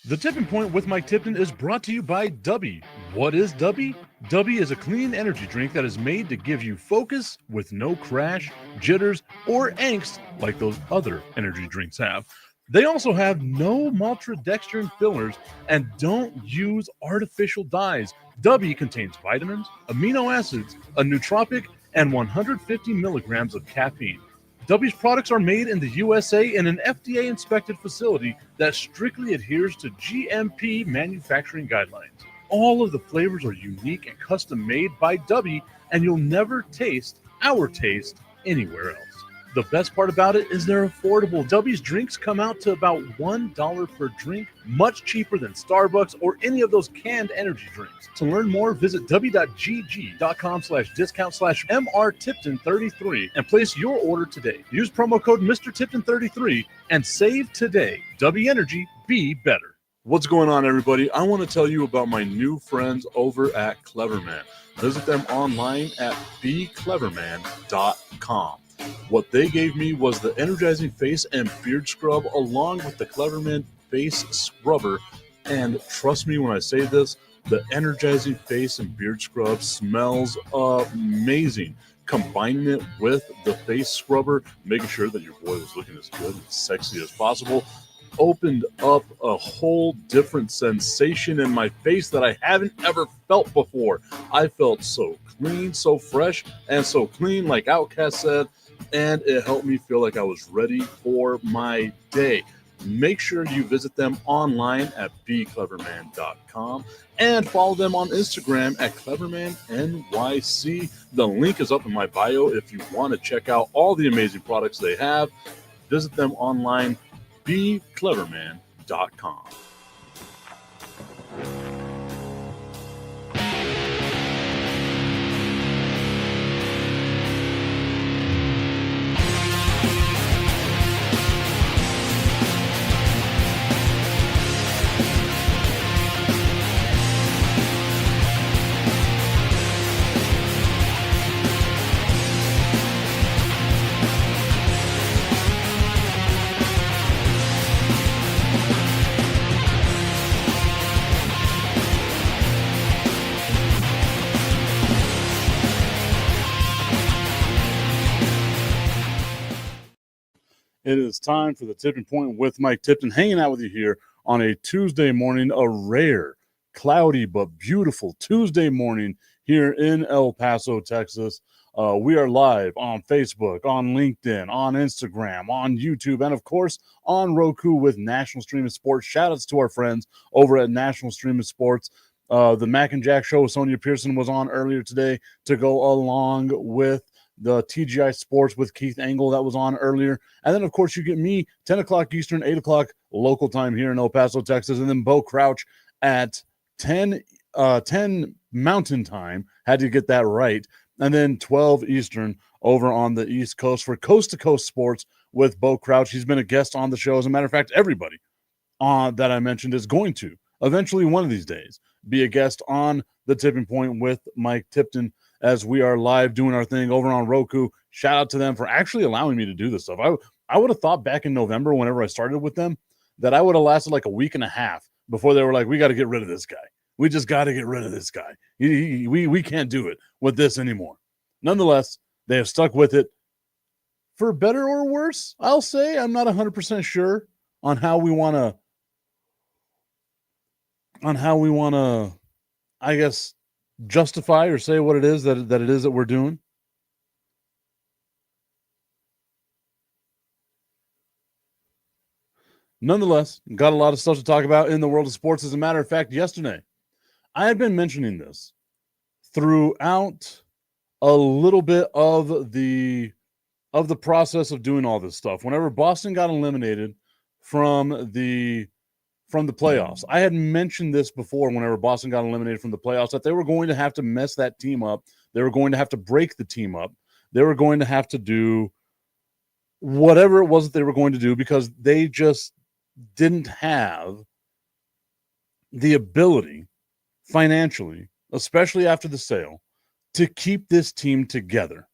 The Tipping Point with Mike Tipton is brought to you by Dubby. What is Dubby? Dubby is a clean energy drink that is made to give you focus with no crash, jitters, or angst like those other energy drinks have. They also have no maltodextrin fillers and don't use artificial dyes. Dubby contains vitamins, amino acids, a nootropic, and 150 milligrams of caffeine. W's products are made in the USA in an FDA-inspected facility that strictly adheres to GMP manufacturing guidelines. All of the flavors are unique and custom-made by W, and you'll never taste our taste anywhere else. The best part about it is they're affordable. W's drinks come out to about $1 per drink, much cheaper than Starbucks or any of those canned energy drinks. To learn more, visit w.gg.com/MRTipton33 and place your order today. Use promo code MrTipton33 and save today. W Energy, be better. What's going on, everybody? I want to tell you about my new friends over at Cleverman. Visit them online at becleverman.com. What they gave me was the energizing face and beard scrub along with the Cleverman face scrubber. And trust me when I say this, the energizing face and beard scrub smells amazing. Combining it with the face scrubber, making sure that your boy was looking as good and sexy as possible, opened up a whole different sensation in my face that I haven't ever felt before. I felt so clean, so fresh, and so clean, like Outcast said, and it helped me feel like I was ready for my day. Make sure you visit them online at becleverman.com and follow them on Instagram at clevermannyc. The link is up in my bio if you want to check out all the amazing products they have. Visit them online, becleverman.com. It is time for the Tipping Point with Mike Tipton, hanging out with you here on a Tuesday morning, a rare, cloudy, but beautiful Tuesday morning here in El Paso, Texas. We are live on Facebook, on LinkedIn, on Instagram, on YouTube, and of course on Roku with National Streaming Sports. Shout outs to our friends over at National Streaming Sports. The Mac and Jack show, Sonia Pearson was on earlier today to go along with the TGI Sports with Keith Engel that was on earlier. And then, of course, you get me 10 o'clock Eastern, 8 o'clock local time here in El Paso, Texas. And then Bo Crouch at 10 Mountain Time. Had to get that right. And then 12 Eastern over on the East Coast for Coast to Coast Sports with Bo Crouch. He's been a guest on the show. As a matter of fact, everybody that I mentioned is going to eventually one of these days be a guest on the Tipping Point with Mike Tipton, as we are live doing our thing over on Roku. Shout out to them for actually allowing me to do this stuff. I would have thought back in November, whenever I started with them, that I would have lasted like a week and a half before they were like, we got to get rid of this guy. We just got to get rid of this guy. We can't do it with this anymore. Nonetheless, they have stuck with it for better or worse. I'll say I'm not 100% sure on how we want to, I guess, justify or say what it is that it is that we're doing. Nonetheless, got a lot of stuff to talk about in the world of sports. As a matter of fact, yesterday, I had been mentioning this throughout a little bit of the process of doing all this stuff. Whenever Boston got eliminated from the playoffs, I had mentioned this before. Whenever Boston got eliminated from the playoffs, that they were going to have to mess that team up. They were going to have to break the team up. They were going to have to do whatever it was that they were going to do, because they just didn't have the ability financially, especially after the sale, to keep this team together.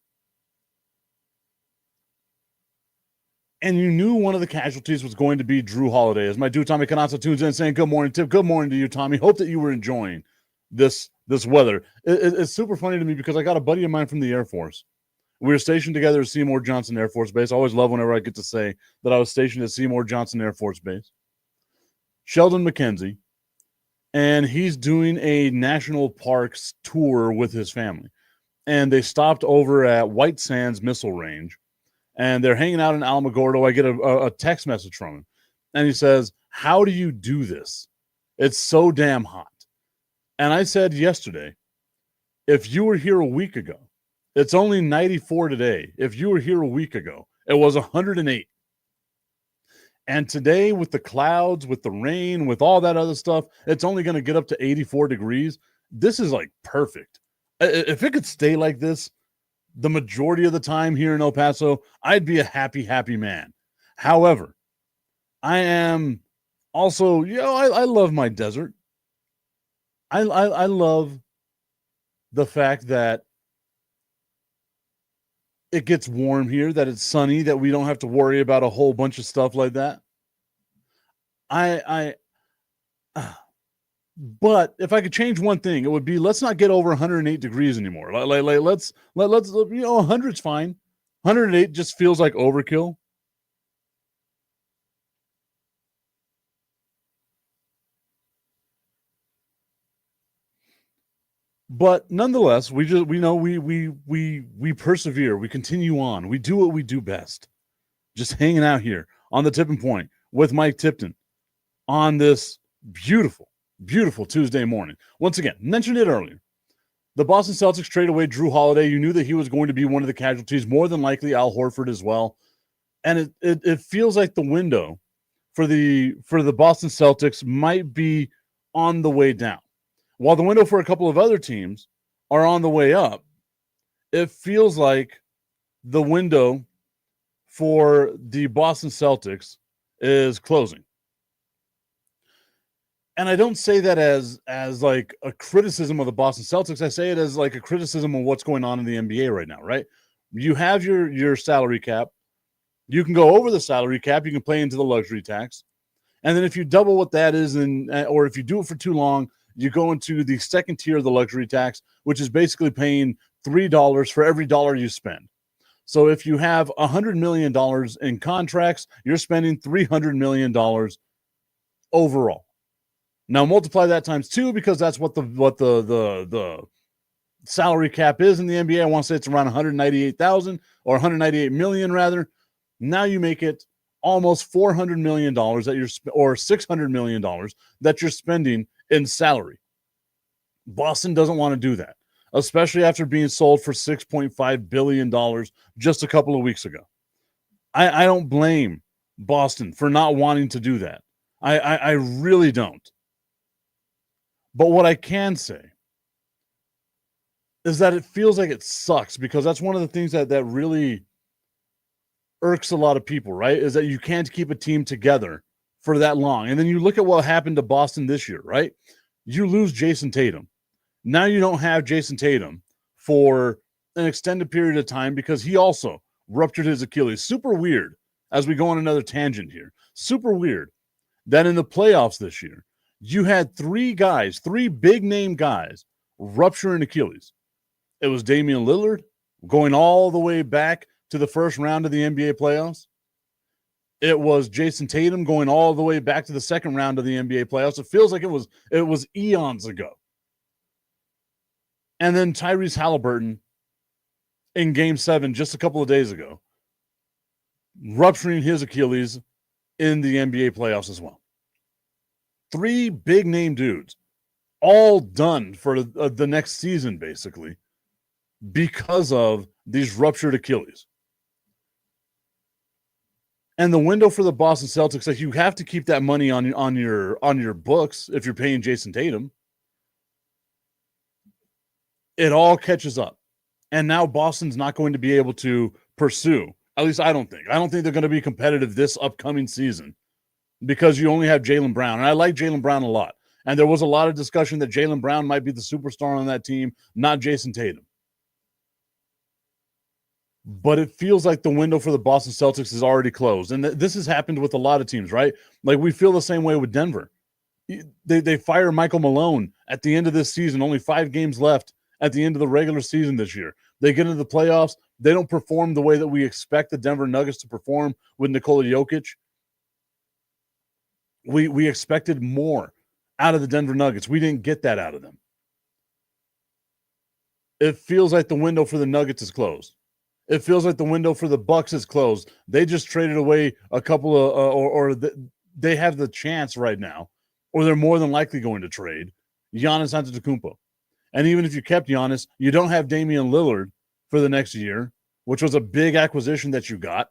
And you knew one of the casualties was going to be Jrue Holiday. As my dude Tommy Canazzo tunes in saying, good morning, Tip. Good morning to you, Tommy. Hope that you were enjoying this weather. It's super funny to me because I got a buddy of mine from the Air Force. We were stationed together at Seymour Johnson Air Force Base. I always love whenever I get to say that I was stationed at Seymour Johnson Air Force Base. Sheldon McKenzie. And he's doing a national parks tour with his family. And they stopped over at White Sands Missile Range. And they're hanging out in Alamogordo. I get a text message from him. And he says, how do you do this? It's so damn hot. And I said yesterday, if you were here a week ago, it's only 94 today. If you were here a week ago, it was 108. And today, with the clouds, with the rain, with all that other stuff, it's only going to get up to 84 degrees. This is like perfect. If it could stay like this the majority of the time here in El Paso, I'd be a happy, happy man. However, I am also, I love my desert. I love the fact that it gets warm here, that it's sunny, that we don't have to worry about a whole bunch of stuff like that. But if I could change one thing, it would be let's not get over 108 degrees anymore. Let's 100's fine. 108 just feels like overkill. But nonetheless, we persevere. We continue on. We do what we do best. Just hanging out here on the tipping point with Mike Tipton on this beautiful, beautiful Tuesday morning. Once again, mentioned it earlier. The Boston Celtics trade away Jrue Holiday. You knew that he was going to be one of the casualties, more than likely Al Horford as well. And it feels like the window for the Boston Celtics might be on the way down. While the window for a couple of other teams are on the way up, it feels like the window for the Boston Celtics is closing. And I don't say that as like a criticism of the Boston Celtics. I say it as like a criticism of what's going on in the NBA right now, right? You have your salary cap. You can go over the salary cap. You can play into the luxury tax. And then if you double what that is, or if you do it for too long, you go into the second tier of the luxury tax, which is basically paying $3 for every dollar you spend. So if you have $100 million in contracts, you're spending $300 million overall. Now multiply that times 2 because that's what the salary cap is in the NBA. I want to say it's around 198,000 or 198 million rather. Now you make it almost $400 million or $600 million that you're spending in salary. Boston doesn't want to do that, especially after being sold for $6.5 billion just a couple of weeks ago. I don't blame Boston for not wanting to do that. I really don't. But what I can say is that it feels like it sucks because that's one of the things that really irks a lot of people, right? Is that you can't keep a team together for that long. And then you look at what happened to Boston this year, right? You lose Jason Tatum. Now you don't have Jason Tatum for an extended period of time because he also ruptured his Achilles. Super weird, as we go on another tangent here. Super weird that in the playoffs this year, you had three big-name guys, rupturing Achilles. It was Damian Lillard going all the way back to the first round of the NBA playoffs. It was Jason Tatum going all the way back to the second round of the NBA playoffs. It feels like it was eons ago. And then Tyrese Halliburton in Game 7 just a couple of days ago, rupturing his Achilles in the NBA playoffs as well. 3 big-name dudes, all done for the next season, basically, because of these ruptured Achilles. And the window for the Boston Celtics, like you have to keep that money on your books if you're paying Jason Tatum. It all catches up. And now Boston's not going to be able to pursue. At least I don't think. I don't think they're going to be competitive this upcoming season because you only have Jaylen Brown. And I like Jaylen Brown a lot. And there was a lot of discussion that Jaylen Brown might be the superstar on that team, not Jason Tatum. but it feels like the window for the Boston Celtics is already closed. And this has happened with a lot of teams, right? Like we feel the same way with Denver. They fire Michael Malone at the end of this season, only 5 games left at the end of the regular season this year. They get into the playoffs. They don't perform the way that we expect the Denver Nuggets to perform with Nikola Jokic. We expected more out of the Denver Nuggets. We didn't get that out of them. It feels like the window for the Nuggets is closed. It feels like the window for the Bucks is closed. They just traded away a couple of, they have the chance right now, or they're more than likely going to trade Giannis Antetokounmpo. And even if you kept Giannis, you don't have Damian Lillard for the next year, which was a big acquisition that you got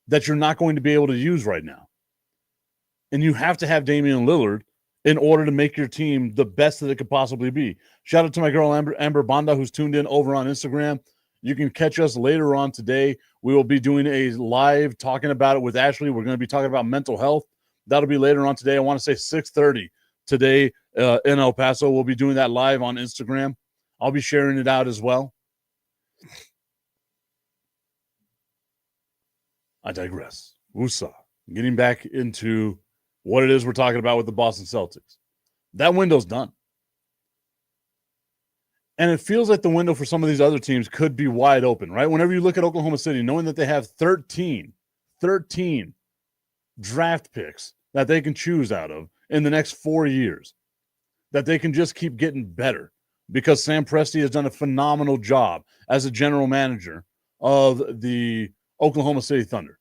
that you're not going to be able to use right now. And you have to have Damian Lillard in order to make your team the best that it could possibly be. Shout out to my girl, Amber Banda, who's tuned in over on Instagram. You can catch us later on today. We will be doing a live talking about it with Ashley. We're going to be talking about mental health. That'll be later on today. I want to say 6:30 today in El Paso. We'll be doing that live on Instagram. I'll be sharing it out as well. I digress. Woosah. Getting back into what it is we're talking about with the Boston Celtics. That window's done. And it feels like the window for some of these other teams could be wide open, right? Whenever you look at Oklahoma City, knowing that they have 13 draft picks that they can choose out of in the next 4 years, that they can just keep getting better because Sam Presti has done a phenomenal job as a general manager of the Oklahoma City Thunder.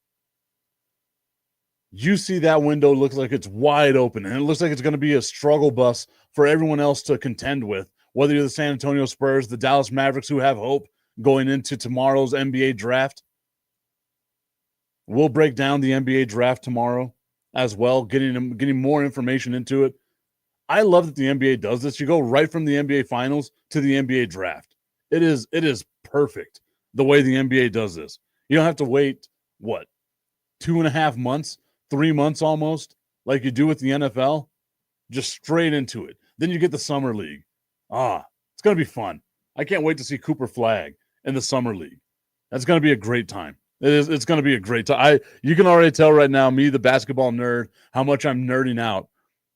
You see that window looks like it's wide open, and it looks like it's going to be a struggle bus for everyone else to contend with, whether you're the San Antonio Spurs, the Dallas Mavericks, who have hope going into tomorrow's NBA draft. We'll break down the NBA draft tomorrow as well, getting more information into it. I love that the NBA does this. You go right from the NBA Finals to the NBA draft. It is perfect the way the NBA does this. You don't have to wait, 2.5 months, 3 months almost, like you do with the NFL, just straight into it. Then you get the Summer League. It's going to be fun. I can't wait to see Cooper Flag in the Summer League. That's going to be a great time. It's going to be a great time. You can already tell right now, me, the basketball nerd, how much I'm nerding out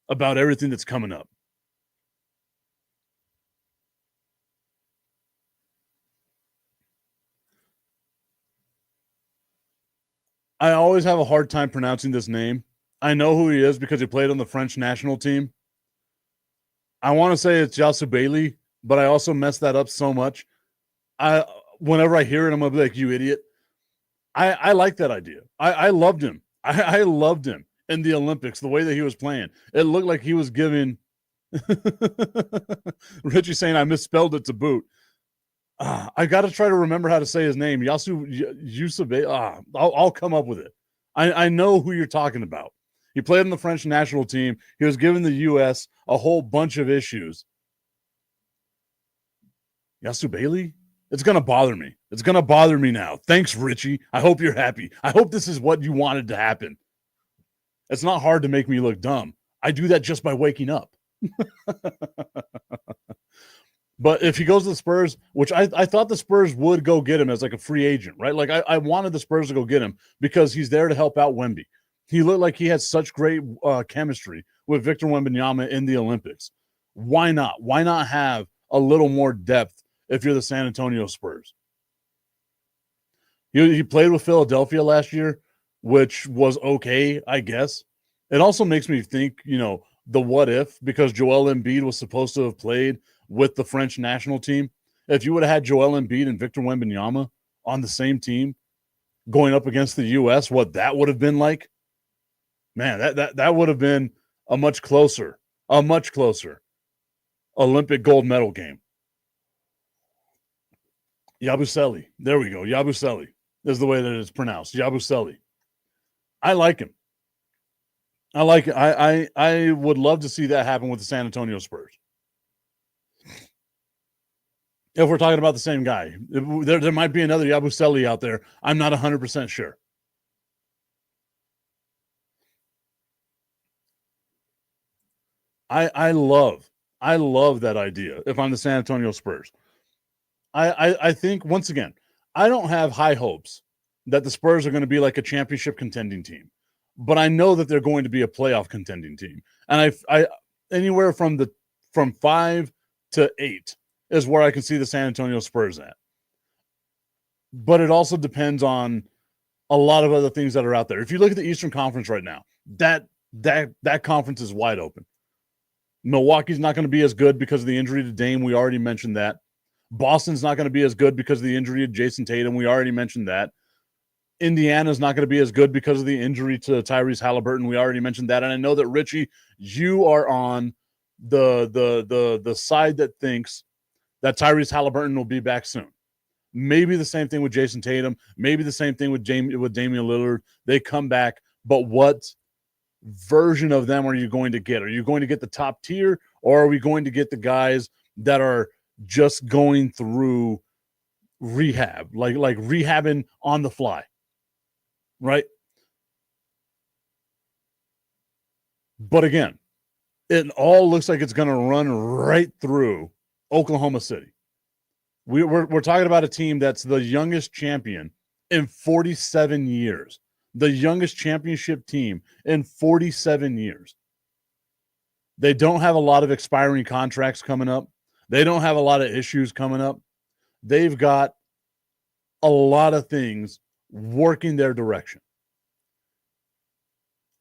about everything that's coming up. I always have a hard time pronouncing this name. I know who he is because he played on the French national team. I want to say it's Yasu Bailey, but I also messed that up so much. Whenever I hear it, I'm going to be like, you idiot. I like that idea. I loved him. I loved him in the Olympics, the way that he was playing. It looked like he was giving Richie saying I misspelled it to boot. I got to try to remember how to say his name. Yusuf. I'll come up with it. I know who you're talking about. He played on the French national team. He was giving the U.S. a whole bunch of issues. Yasu Bailey? It's going to bother me. It's going to bother me now. Thanks, Richie. I hope you're happy. I hope this is what you wanted to happen. It's not hard to make me look dumb. I do that just by waking up. But if he goes to the Spurs, which I thought the Spurs would go get him as like a free agent, right? Like I wanted the Spurs to go get him because he's there to help out Wemby. He looked like he had such great chemistry with Victor Wembanyama in the Olympics. Why not? Why not have a little more depth if you're the San Antonio Spurs? He played with Philadelphia last year, which was okay, I guess. It also makes me think, the what if, because Joel Embiid was supposed to have played with the French national team. If you would have had Joel Embiid and Victor Wembanyama on the same team going up against the U.S., what that would have been like, man, that would have been a much closer Olympic gold medal game. Yabusele. There we go. Yabusele is the way that it's pronounced. Yabusele. I like him. I like it. I would love to see that happen with the San Antonio Spurs. If we're talking about the same guy, there might be another Yabusele out there. I'm not 100% sure. I love that idea. If I'm the San Antonio Spurs, I think once again, I don't have high hopes that the Spurs are going to be like a championship contending team, but I know that they're going to be a playoff contending team. And I anywhere from 5 to 8 is where I can see the San Antonio Spurs at. But it also depends on a lot of other things that are out there. If you look at the Eastern Conference right now, that conference is wide open. Milwaukee's not going to be as good because of the injury to Dame. We already mentioned that. Boston's not going to be as good because of the injury to Jason Tatum. We already mentioned that. Indiana's not going to be as good because of the injury to Tyrese Halliburton. We already mentioned that. And I know that, Richie, you are on the side that thinks that Tyrese Halliburton will be back soon. Maybe the same thing with Jason Tatum. Maybe the same thing with Damian Lillard. They come back. But what version of them are you going to get? Are you going to get the top tier, or are we going to get the guys that are just going through rehab, like rehabbing on the fly, right? But again, it all looks like it's going to run right through Oklahoma City. We're talking about a team that's the youngest champion in 47 years. The youngest championship team in 47 years. They don't have a lot of expiring contracts coming up. They don't have a lot of issues coming up. They've got a lot of things working their direction.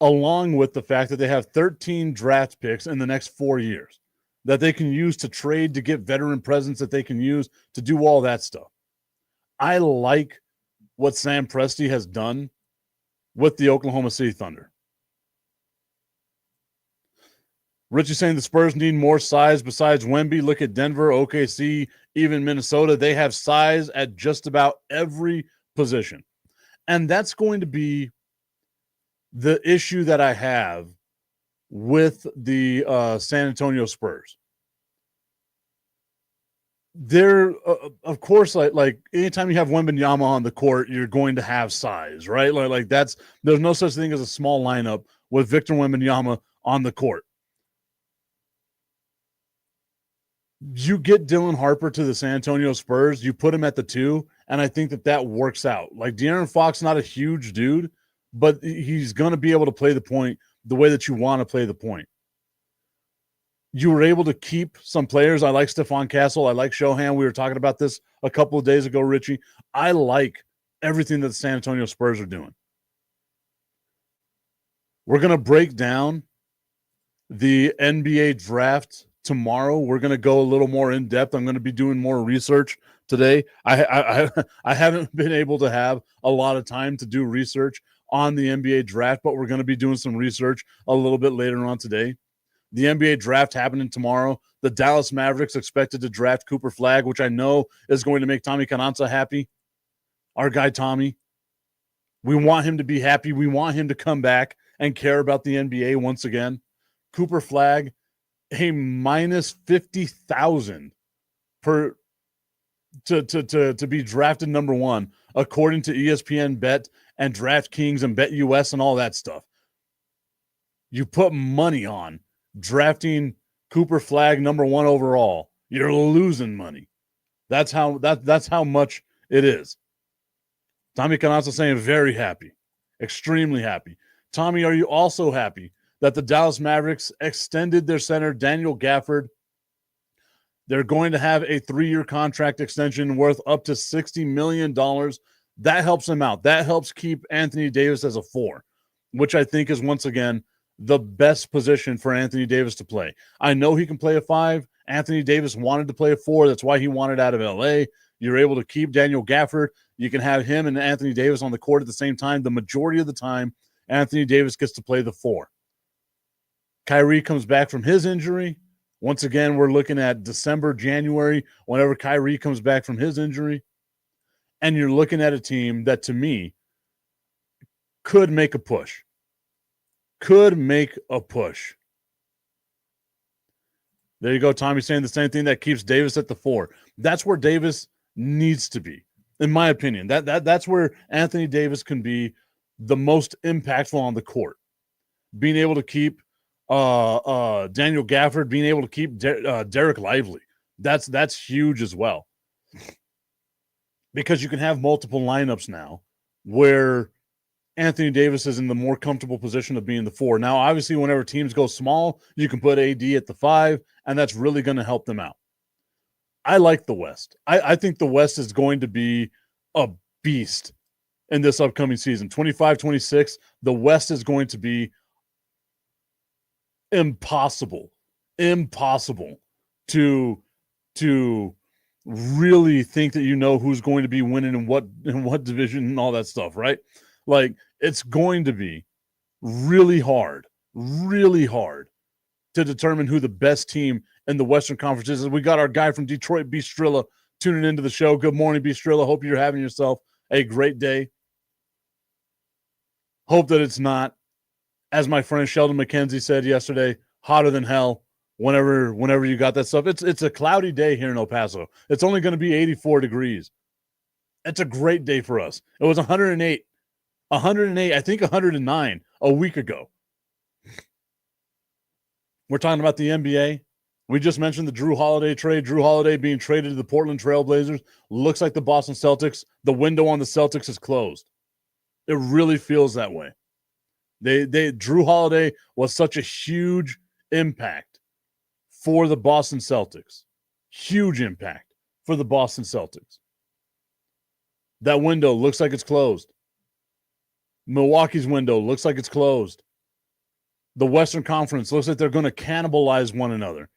Along with the fact that they have 13 draft picks in the next 4 years that they can use to trade, to get veteran presence, that they can use to do all that stuff. I like what Sam Presti has done with the Oklahoma City Thunder. Richie saying the Spurs need more size besides Wemby. Look at Denver, OKC, even Minnesota. They have size at just about every position. And that's going to be the issue that I have with the San Antonio Spurs. They're, of course, like anytime you have Wembanyama on the court, you're going to have size, right? Like there's no such thing as a small lineup with Victor Wembanyama on the court. You get Dylan Harper to the San Antonio Spurs, you put him at the 2, and I think that works out. Like, De'Aaron Fox, not a huge dude, but he's going to be able to play the point the way that you want to play the point. You were able to keep some players. I like Stephon Castle. I like Shohan. We were talking about this a couple of days ago, Richie. I like everything that the San Antonio Spurs are doing. We're going to break down the NBA draft tomorrow. We're going to go a little more in depth. I'm going to be doing more research today. I haven't been able to have a lot of time to do research on the NBA draft, but we're going to be doing some research a little bit later on today. The NBA draft happening tomorrow. The Dallas Mavericks expected to draft Cooper Flagg, which I know is going to make Tommy Cananza happy. Our guy Tommy. We want him to be happy. We want him to come back and care about the NBA once again. Cooper Flagg, a minus 50,000 per to be drafted number 1, according to ESPN Bet and DraftKings and BetUS and all that stuff. You put money on drafting Cooper Flagg number 1 overall, you're losing money. That's how much it is. Tommy Canazzo saying very happy, extremely happy. Tommy, are you also happy that the Dallas Mavericks extended their center, Daniel Gafford? They're going to have a 3-year contract extension worth up to $60 million. That helps him out. That helps keep Anthony Davis as a 4, which I think is, once again, the best position for Anthony Davis to play. I know he can play a 5. Anthony Davis wanted to play a 4. That's why he wanted out of LA. You're able to keep Daniel Gafford. You can have him and Anthony Davis on the court at the same time. The majority of the time, Anthony Davis gets to play the 4. Kyrie comes back from his injury. Once again, we're looking at December, January, whenever Kyrie comes back from his injury. And you're looking at a team that, to me, could make a push. Could make a push. There you go, Tommy saying the same thing. That keeps Davis at the 4. That's where Davis needs to be, in my opinion. That's where Anthony Davis can be the most impactful on the court. Being able to keep Daniel Gafford, being able to keep Derek Lively. That's huge as well. because you can have multiple lineups now where Anthony Davis is in the more comfortable position of being the 4. Now, obviously, whenever teams go small, you can put AD at the 5, and that's really going to help them out. I like the West. I think the West is going to be a beast in this upcoming season. 25-26, the West is going to be impossible to really think that you know who's going to be winning in what division and all that stuff, right? Like, it's going to be really hard to determine who the best team in the Western Conference is. We got our guy from Detroit, B. Strilla, tuning into the show. Good morning, B. Strilla. Hope you're having yourself a great day. Hope that it's not, as my friend Sheldon McKenzie said yesterday, hotter than hell whenever you got that stuff. It's a cloudy day here in El Paso. It's only going to be 84 degrees. It's a great day for us. It was 108, I think 109 a week ago. We're talking about the NBA. We just mentioned the Jrue Holiday trade. Jrue Holiday being traded to the Portland Trail Blazers. Looks like the Boston Celtics, the window on the Celtics is closed. It really feels that way. Jrue Holiday was such a huge impact for the Boston Celtics. Huge impact for the Boston Celtics. That window looks like it's closed. Milwaukee's window looks like it's closed. The Western Conference looks like they're going to cannibalize one another.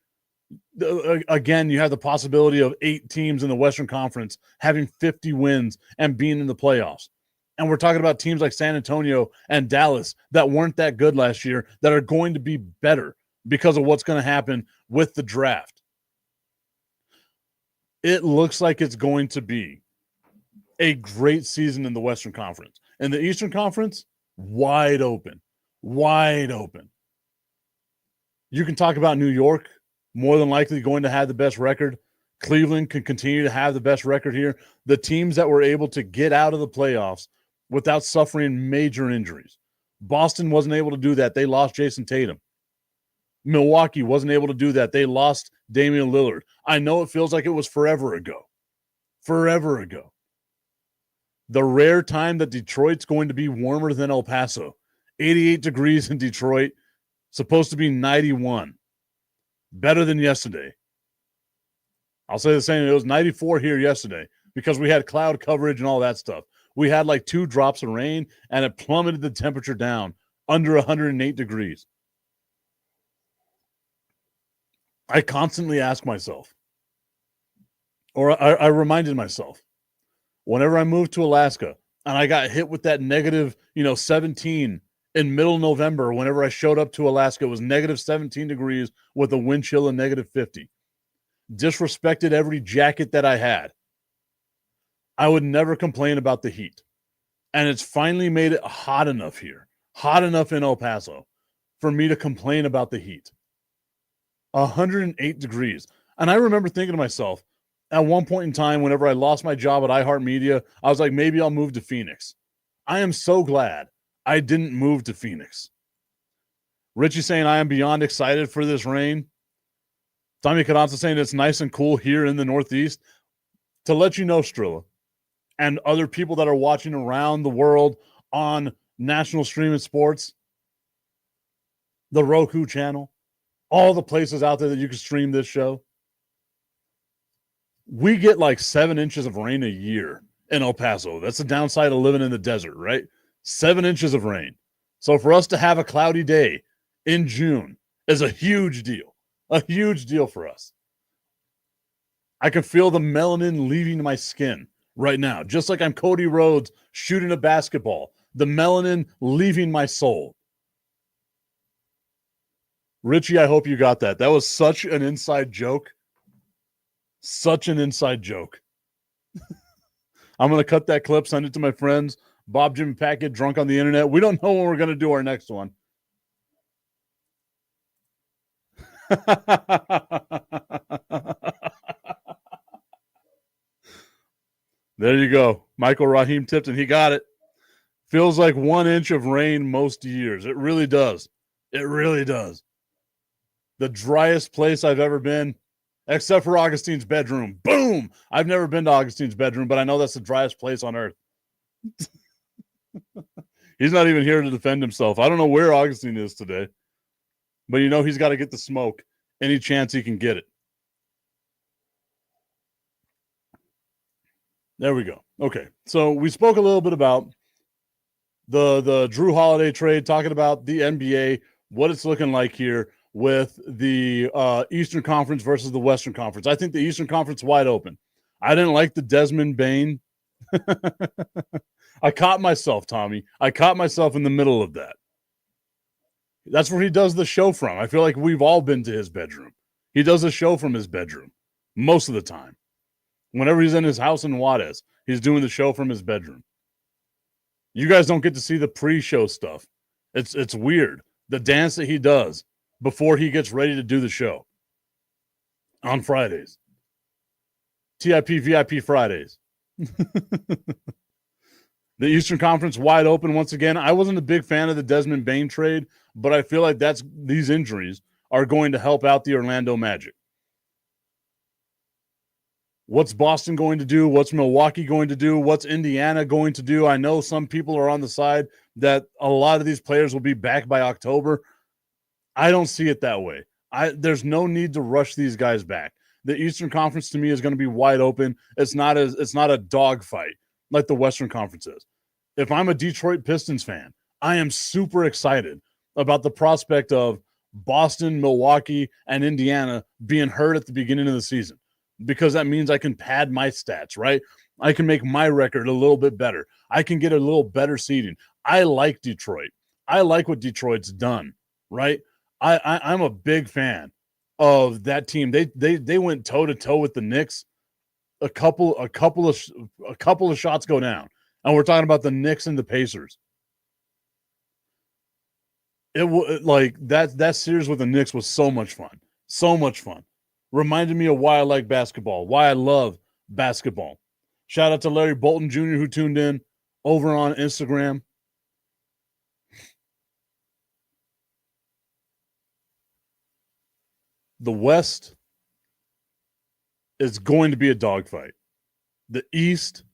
Again, you have the possibility of 8 teams in the Western Conference having 50 wins and being in the playoffs. And we're talking about teams like San Antonio and Dallas that weren't that good last year that are going to be better because of what's going to happen with the draft. It looks like it's going to be a great season in the Western Conference. In the Eastern Conference, wide open. Wide open. You can talk about New York, more than likely going to have the best record. Cleveland can continue to have the best record here. The teams that were able to get out of the playoffs without suffering major injuries. Boston wasn't able to do that. They lost Jason Tatum. Milwaukee wasn't able to do that. They lost Damian Lillard. I know it feels like it was forever ago. Forever ago. The rare time that Detroit's going to be warmer than El Paso. 88 degrees in Detroit, supposed to be 91. Better than yesterday. I'll say the same. It was 94 here yesterday because we had cloud coverage and all that stuff. We had like 2 drops of rain, and it plummeted the temperature down under 108 degrees. I constantly ask myself, or I reminded myself, whenever I moved to Alaska and I got hit with that negative, 17 in middle November, whenever I showed up to Alaska, it was negative 17 degrees with a wind chill of negative 50. Disrespected every jacket that I had. I would never complain about the heat. And it's finally made it hot enough here, hot enough in El Paso, for me to complain about the heat. 108 degrees. And I remember thinking to myself, at one point in time, whenever I lost my job at iHeartMedia, I was like, maybe I'll move to Phoenix. I am so glad I didn't move to Phoenix. Richie saying I am beyond excited for this rain. Tommy Carranza saying it's nice and cool here in the Northeast. To let you know, Strilla, and other people that are watching around the world on national streaming sports, the Roku channel, all the places out there that you can stream this show, we get like 7 inches of rain a year in El Paso. That's the downside of living in the desert, right? 7 inches of rain. So for us to have a cloudy day in June is a huge deal. A huge deal for us. I can feel the melanin leaving my skin right now, just like I'm Cody Rhodes shooting a basketball. The melanin leaving my soul. Richie, I hope you got that. That was such an inside joke. Such an inside joke. I'm going to cut that clip, send it to my friends. Bob, Jim, and Pat get drunk on the internet. We don't know when we're going to do our next one. There you go. Michael Raheem Tipton. He got it. Feels like 1 inch of rain most years. It really does. It really does. The driest place I've ever been except for Augustine's bedroom. Boom! I've never been to Augustine's bedroom, but I know that's the driest place on earth. He's not even here to defend himself. I don't know where Augustine is today, but you know he's got to get the smoke any chance he can get it. There we go. Okay, so we spoke a little bit about the Jrue Holiday trade, talking about the NBA, what it's looking like here with the Eastern Conference versus the Western Conference. I think the Eastern Conference wide open. I didn't like the Desmond Bane. I caught myself, Tommy. I caught myself in the middle of that. That's where he does the show from. I feel like we've all been to his bedroom. He does the show from his bedroom most of the time. Whenever he's in his house in Juarez, he's doing the show from his bedroom. You guys don't get to see the pre-show stuff. It's weird. The dance that he does before he gets ready to do the show on Fridays. TIP VIP Fridays. The Eastern Conference wide open once again. I wasn't a big fan of the Desmond Bane trade, but I feel like these injuries are going to help out the Orlando Magic. What's Boston going to do? What's Milwaukee going to do? What's Indiana going to do? I know some people are on the side that a lot of these players will be back by October. I don't see it that way. There's no need to rush these guys back. The Eastern Conference to me is going to be wide open. It's not a dogfight like the Western Conference is. If I'm a Detroit Pistons fan, I am super excited about the prospect of Boston, Milwaukee, and Indiana being hurt at the beginning of the season, because that means I can pad my stats, right? I can make my record a little bit better. I can get a little better seeding. I like Detroit. I like what Detroit's done, right? I'm a big fan of that team. They went toe-to-toe with the Knicks. A couple of shots go down. And we're talking about the Knicks and the Pacers. That series with the Knicks was so much fun. So much fun. Reminded me of why I like basketball, why I love basketball. Shout out to Larry Bolton Jr. who tuned in over on Instagram. The West is going to be a dogfight. The East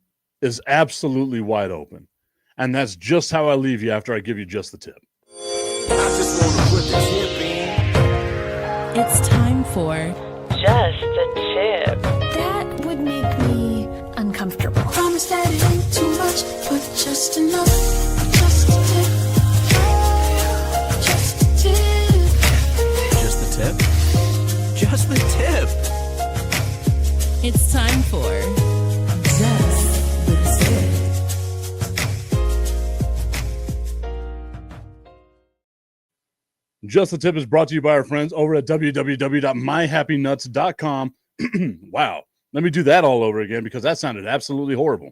is absolutely wide open. And that's just how I leave you after I give you just the tip. I just want to put the tip in. It's time for Just a Tip. That would make me uncomfortable. Promise that it ain't too much, but just enough. Just a tip. Just a tip. Just the tip? Just the tip. It's time for Just the Tip. Just the Tip is brought to you by our friends over at www.myhappynuts.com. Wow. Let me do that all over again because that sounded absolutely horrible.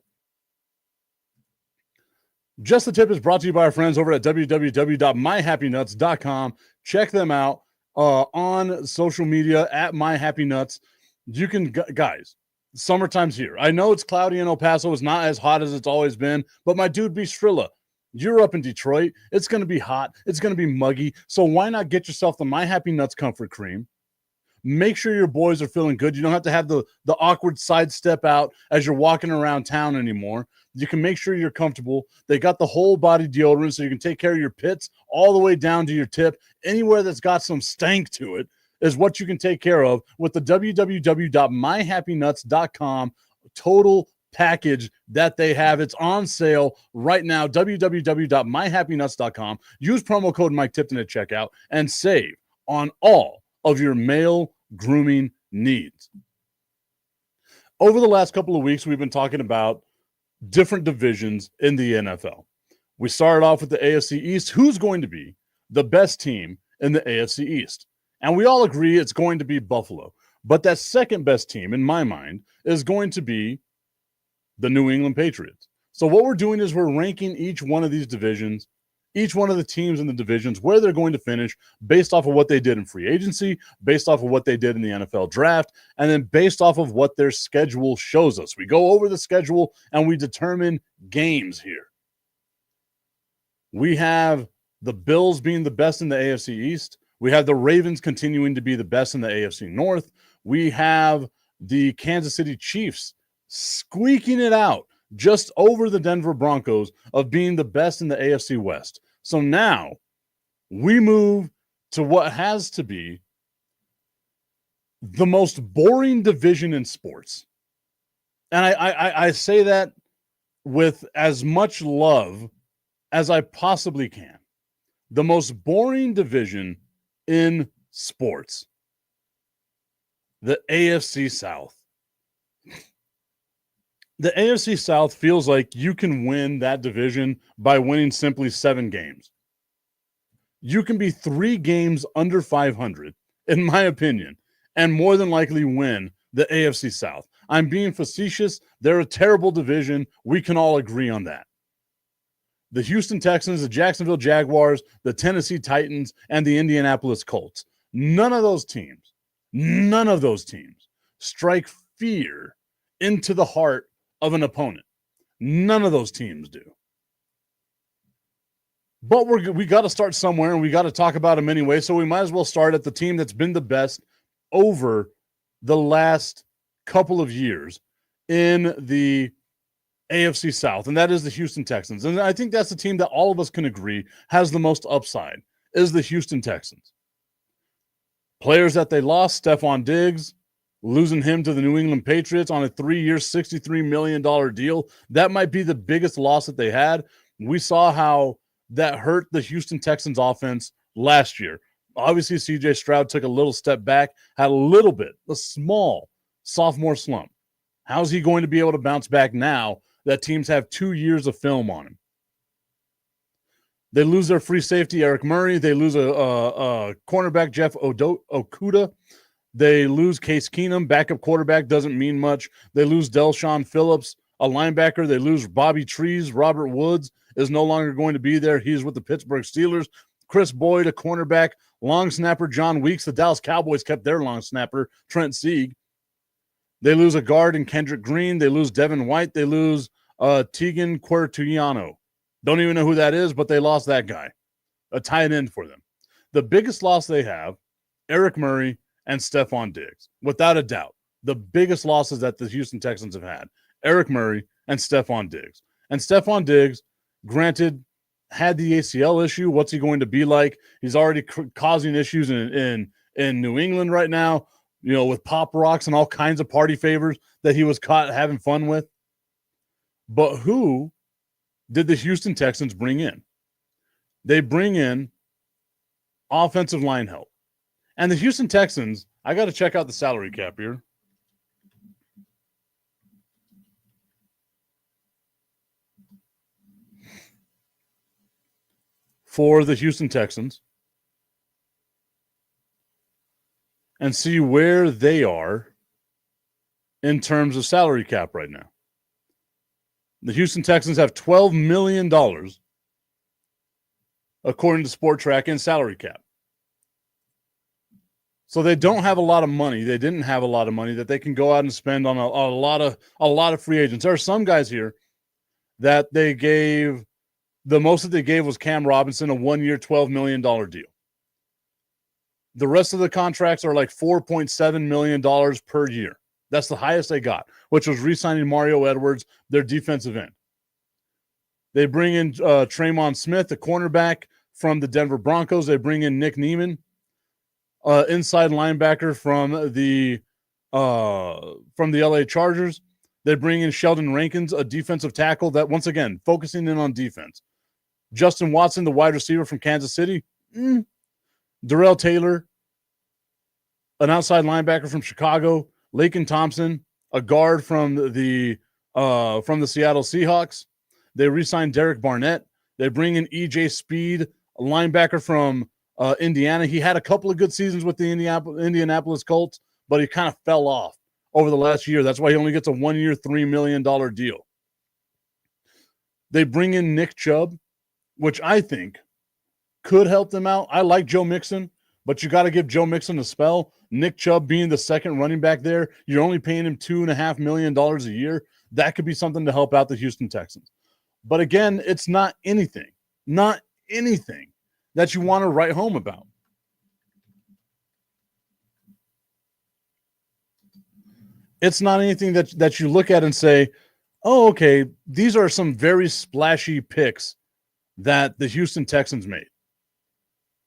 Just the Tip is brought to you by our friends over at www.myhappynuts.com. Check them out on social media at myhappynuts. You can, guys, summertime's here. I know it's cloudy in El Paso. It's not as hot as it's always been, but my dude, Bistrilla, you're up in Detroit. It's going to be hot. It's going to be muggy. So why not get yourself the My Happy Nuts Comfort Cream? Make sure your boys are feeling good. You don't have to have the awkward sidestep out as you're walking around town anymore. You can make sure you're comfortable. They got the whole body deodorant so you can take care of your pits all the way down to your tip. Anywhere that's got some stank to it is what you can take care of with the www.myhappynuts.com total package that they have. It's on sale right now. www.myhappynuts.com. Use promo code Mike Tipton at checkout and save on all of your male grooming needs. Over the last couple of weeks, we've been talking about different divisions in the NFL. We started off with the AFC East. Who's going to be the best team in the AFC East? And we all agree it's going to be Buffalo. But that second best team, in my mind, is going to be the New England Patriots. So what we're doing is we're ranking each one of these divisions, each one of the teams in the divisions, where they're going to finish based off of what they did in free agency, based off of what they did in the NFL draft, and then based off of what their schedule shows us. We go over the schedule and we determine games here. We have the Bills being the best in the AFC East. We have the Ravens continuing to be the best in the AFC North. we have the Kansas City Chiefs squeaking it out just over the Denver Broncos of being the best in the AFC West. So now we move to what has to be the most boring division in sports. And I say that with as much love as I possibly can. The most boring division in sports. The AFC South. The AFC South feels like you can win that division by winning simply 7 games. You can be 3 games under 500, in my opinion, and more than likely win the AFC South. I'm being facetious. They're a terrible division. We can all agree on that. The Houston Texans, the Jacksonville Jaguars, the Tennessee Titans, and the Indianapolis Colts. None of those teams strike fear into the heart of an opponent. None of those teams do. But we got to start somewhere, and we got to talk about them anyway, so we might as well start at the team that's been the best over the last couple of years in the AFC South, and that is the Houston Texans. And I think that's the team that all of us can agree has the most upside, is the Houston Texans. Players that they lost, Stephon Diggs, losing him to the New England Patriots on a 3-year, $63 million deal. That might be the biggest loss that they had. We saw how that hurt the Houston Texans offense last year. Obviously, CJ Stroud took a little step back, had a small sophomore slump. How's he going to be able to bounce back now that teams have 2 years of film on him? They lose their free safety, Eric Murray. They lose a cornerback, Jeff Okuda. They lose Case Keenum. Backup quarterback doesn't mean much. They lose Delshon Phillips, a linebacker. They lose Bobby Trees. Robert Woods is no longer going to be there. He's with the Pittsburgh Steelers. Chris Boyd, a cornerback. Long snapper, John Weeks. The Dallas Cowboys kept their long snapper, Trent Sieg. They lose a guard in Kendrick Green. They lose Devin White. They lose Tegan Quertuiano. Don't even know who that is, but they lost that guy, a tight end for them. The biggest loss they have, Eric Murray and Stephon Diggs, without a doubt. The biggest losses that the Houston Texans have had, Eric Murray and Stephon Diggs. And Stephon Diggs, granted, had the ACL issue. What's he going to be like? He's already causing issues in New England right now, with pop rocks and all kinds of party favors that he was caught having fun with. But who did the Houston Texans bring in? They bring in offensive line help. And the Houston Texans, I got to check out the salary cap here. For the Houston Texans. And see where they are in terms of salary cap right now. The Houston Texans have $12 million, according to Sport Track, in salary cap. So they don't have a lot of money. They didn't have a lot of money that they can go out and spend on a lot of free agents. There are some guys here that they gave, the most that they gave was Cam Robinson, a 1-year, $12 million deal. The rest of the contracts are like $4.7 million per year. That's the highest they got, which was re-signing Mario Edwards, their defensive end. They bring in Traymon Smith, the cornerback from the Denver Broncos. They bring in Nick Neiman, inside linebacker from the LA Chargers. They bring in Sheldon Rankins, a defensive tackle that, once again, focusing in on defense. Justin Watson, the wide receiver from Kansas City. Darrell Taylor, an outside linebacker from Chicago. Laken Thompson, a guard from the Seattle Seahawks. They re-signed Derek Barnett. They bring in E.J. Speed, a linebacker from Indiana. He had a couple of good seasons with the Indianapolis Colts, but he kind of fell off over the last year. That's why he only gets a 1-year, $3 million deal. They bring in Nick Chubb, which I think could help them out. I like Joe Mixon, but you got to give Joe Mixon a spell. Nick Chubb being the second running back there, you're only paying him $2.5 million a year. That could be something to help out the Houston Texans. But again, it's not anything that you want to write home about. It's not anything that you look at and say, oh, okay, these are some very splashy picks that the Houston Texans made.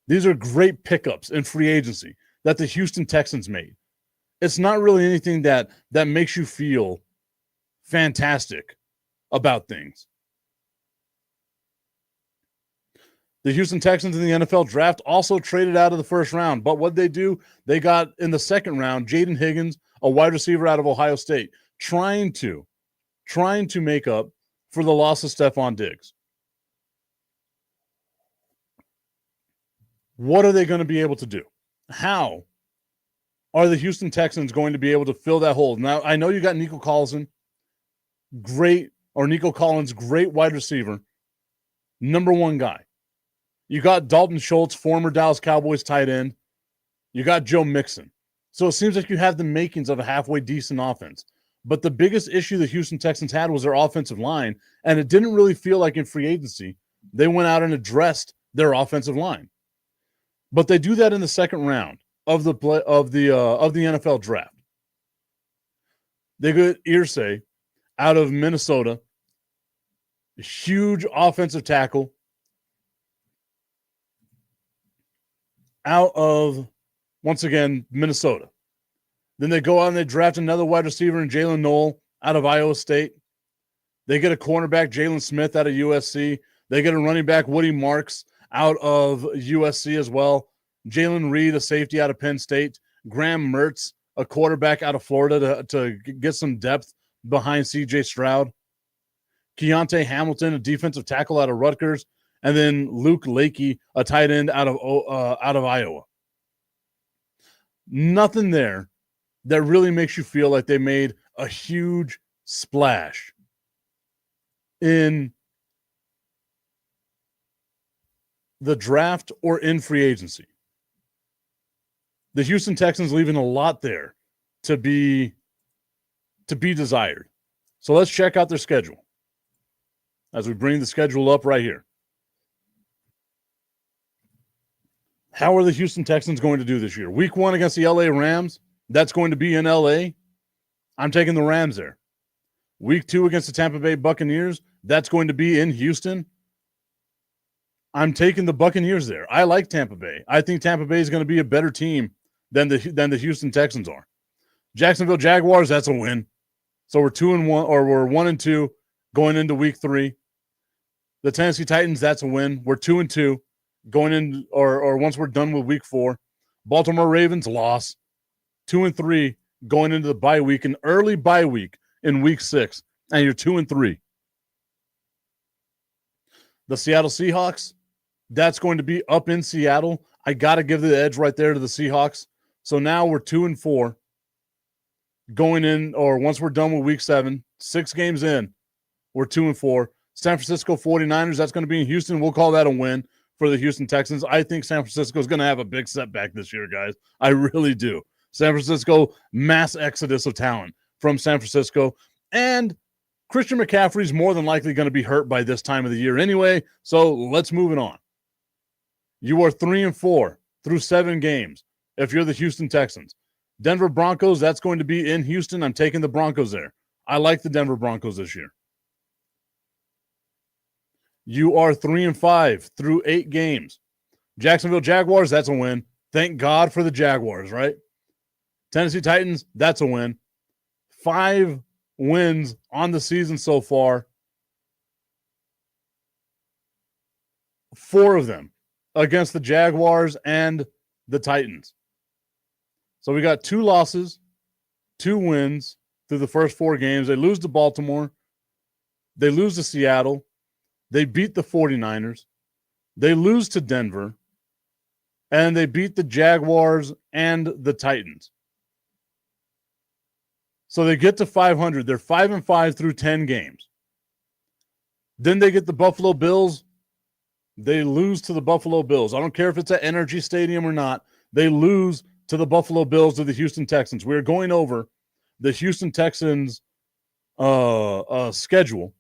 These are great pickups in free agency that the Houston Texans made. It's not really anything that makes you feel fantastic about things. The Houston Texans in the NFL draft also traded out of the first round, but what they do, they got in the second round Jaden Higgins, a wide receiver out of Ohio State, trying to make up for the loss of Stephon Diggs. What are they going to be able to do? How are the Houston Texans going to be able to fill that hole? Now, I know you got Nico Collins, great wide receiver, number one guy. You got Dalton Schultz, former Dallas Cowboys tight end. You got Joe Mixon. So it seems like you have the makings of a halfway decent offense. But the biggest issue the Houston Texans had was their offensive line, and it didn't really feel like in free agency they went out and addressed their offensive line. But they do that in the second round of the NFL draft. They get Irsay out of Minnesota, a huge offensive tackle out of, once again, Minnesota. Then they go out and they draft another wide receiver in Jalen Noel out of Iowa State. They get a cornerback, Jalen Smith, out of USC. They get a running back, Woody Marks, out of USC as well. Jalen Reed, a safety out of Penn State. Graham Mertz, a quarterback out of Florida to get some depth behind C.J. Stroud. Keontae Hamilton, a defensive tackle out of Rutgers. And then Luke Lakey, a tight end out of Iowa. Nothing there that really makes you feel like they made a huge splash in the draft or in free agency. The Houston Texans leaving a lot there to be desired. So let's check out their schedule as we bring the schedule up right here. How are the Houston Texans going to do this year? Week 1 against the LA Rams, that's going to be in LA. I'm taking the Rams there. Week 2 against the Tampa Bay Buccaneers, that's going to be in Houston. I'm taking the Buccaneers there. I like Tampa Bay. I think Tampa Bay is going to be a better team than the Houston Texans are. Jacksonville Jaguars, that's a win. So we're 2-1, or we're 1-2 going into week 3. The Tennessee Titans, that's a win. We're 2-2 going in, or once we're done with week 4. Baltimore Ravens, loss. 2-3 going into the bye week, an early bye week in week 6, and you're 2-3. The Seattle Seahawks, that's going to be up in Seattle. I got to give the edge right there to the Seahawks. So now we're 2-4 going in, or once we're done with week 7, 6 games in, we're 2-4. San Francisco 49ers, that's going to be in Houston. We'll call that a win for the Houston Texans. I think San Francisco is going to have a big setback this year, guys. I really do. San Francisco, mass exodus of talent from San Francisco. And Christian McCaffrey is more than likely going to be hurt by this time of the year anyway, so let's move it on. You are 3-4 through 7 games if you're the Houston Texans. Denver Broncos, that's going to be in Houston. I'm taking the Broncos there. I like the Denver Broncos this year. You are 3-5 through 8 games. Jacksonville Jaguars, that's a win. Thank God for the Jaguars, right? Tennessee Titans, that's a win. 5 wins on the season so far. 4 of them against the Jaguars and the Titans. So we got 2 losses, 2 wins through the first 4 games. They lose to Baltimore. They lose to Seattle. They beat the 49ers. They lose to Denver. And they beat the Jaguars and the Titans. So they get to 500. They're 5-5 through 10 games. Then they get the Buffalo Bills. They lose to the Buffalo Bills. I don't care if it's at Energy Stadium or not. They lose to the Buffalo Bills, to the Houston Texans. We're going over the Houston Texans schedule